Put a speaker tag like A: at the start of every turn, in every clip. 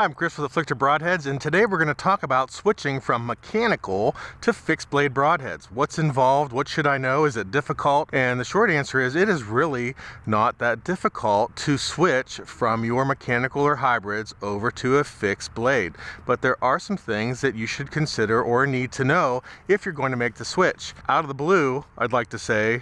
A: Hi, I'm Chris with Fixed Broadheads, and today we're going to talk about switching from mechanical to fixed blade broadheads. What's involved? What should I know? Is it difficult? And the short answer is it is really not that difficult to switch from your mechanical or hybrids over to a fixed blade. But there are some things that you should consider or need to know if you're going to make the switch. Out of the blue, I'd like to say,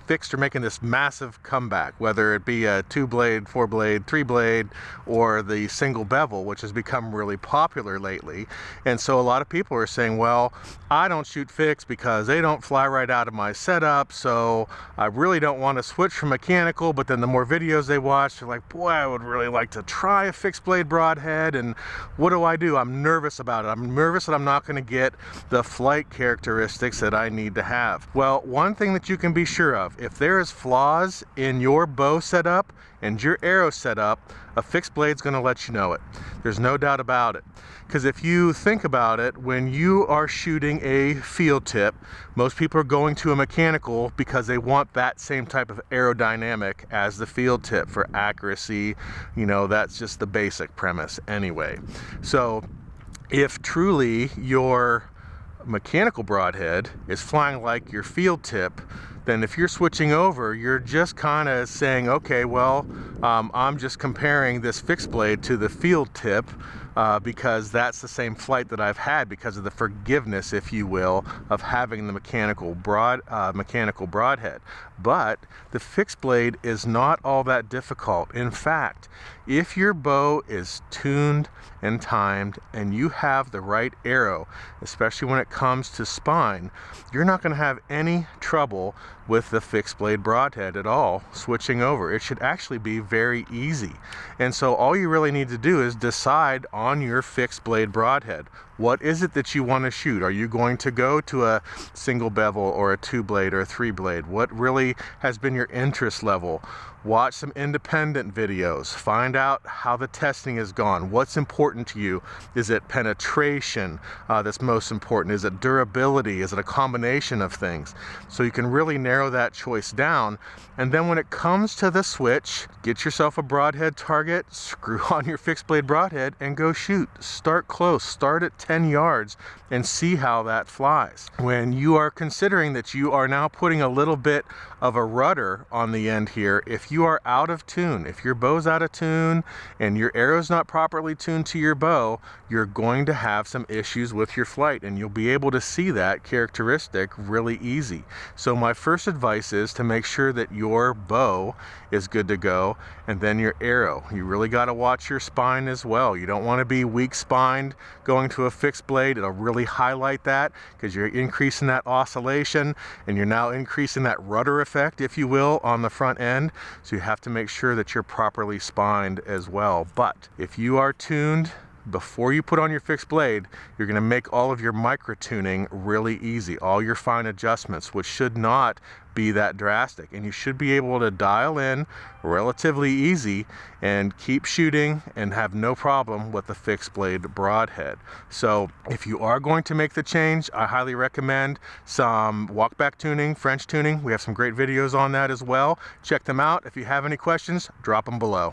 A: fixed are making this massive comeback, whether it be a 2-blade, 4-blade, 3-blade, or the single bevel, which has become really popular lately. And so a lot of people are saying, well, I don't shoot fixed because they don't fly right out of my setup, so I really don't want to switch from mechanical. But then the more videos they watch, they're like, boy, I would really like to try a fixed blade broadhead, and what do? I'm nervous about it. I'm nervous that I'm not going to get the flight characteristics that I need to have. Well, one thing that you can be sure of, if there is flaws in your bow setup and your arrow setup, a fixed blade's going to let you know it. There's no doubt about it. Because if you think about it, when you are shooting a field tip, most people are going to a mechanical because they want that same type of aerodynamic as the field tip for accuracy. That's just the basic premise anyway. So if truly your mechanical broadhead is flying like your field tip, then if you're switching over, you're just kind of saying, okay, well, I'm just comparing this fixed blade to the field tip because that's the same flight that I've had because of the forgiveness, if you will, of having the mechanical broadhead. But the fixed blade is not all that difficult. In fact, if your bow is tuned and timed and you have the right arrow, especially when it comes to spine, you're not going to have any trouble with the fixed blade broadhead at all switching over. It should actually be very easy. And so all you really need to do is decide on your fixed blade broadhead. What is it that you want to shoot? Are you going to go to a single bevel or a 2-blade or a 3-blade? What really has been your interest level? Watch some independent videos. Find out how the testing has gone. What's important to you? Is it penetration that's most important? Is it durability? Is it a combination of things? So you can really narrow that choice down. And then when it comes to the switch, get yourself a broadhead target, screw on your fixed blade broadhead, and go shoot. Start close. Start at 10 yards and see how that flies. When you are considering that you are now putting a little bit of a rudder on the end here, if you are out of tune, if your bow's out of tune and your arrow's not properly tuned to your bow, you're going to have some issues with your flight, and you'll be able to see that characteristic really easy. So my first advice is to make sure that your bow is good to go, and then your arrow. You really got to watch your spine as well. You don't want to be weak spined going to a fixed blade. It'll really highlight that because you're increasing that oscillation and you're now increasing that rudder effect, if you will, on the front end. So you have to make sure that you're properly spined as well. But if you are tuned before you put on your fixed blade, you're going to make all of your micro tuning really easy, all your fine adjustments, which should not be that drastic, and you should be able to dial in relatively easy and keep shooting and have no problem with the fixed blade broadhead. So if you are going to make the change, I highly recommend some walkback tuning, French tuning. We have some great videos on that as well. Check them out. If you have any questions, drop them below.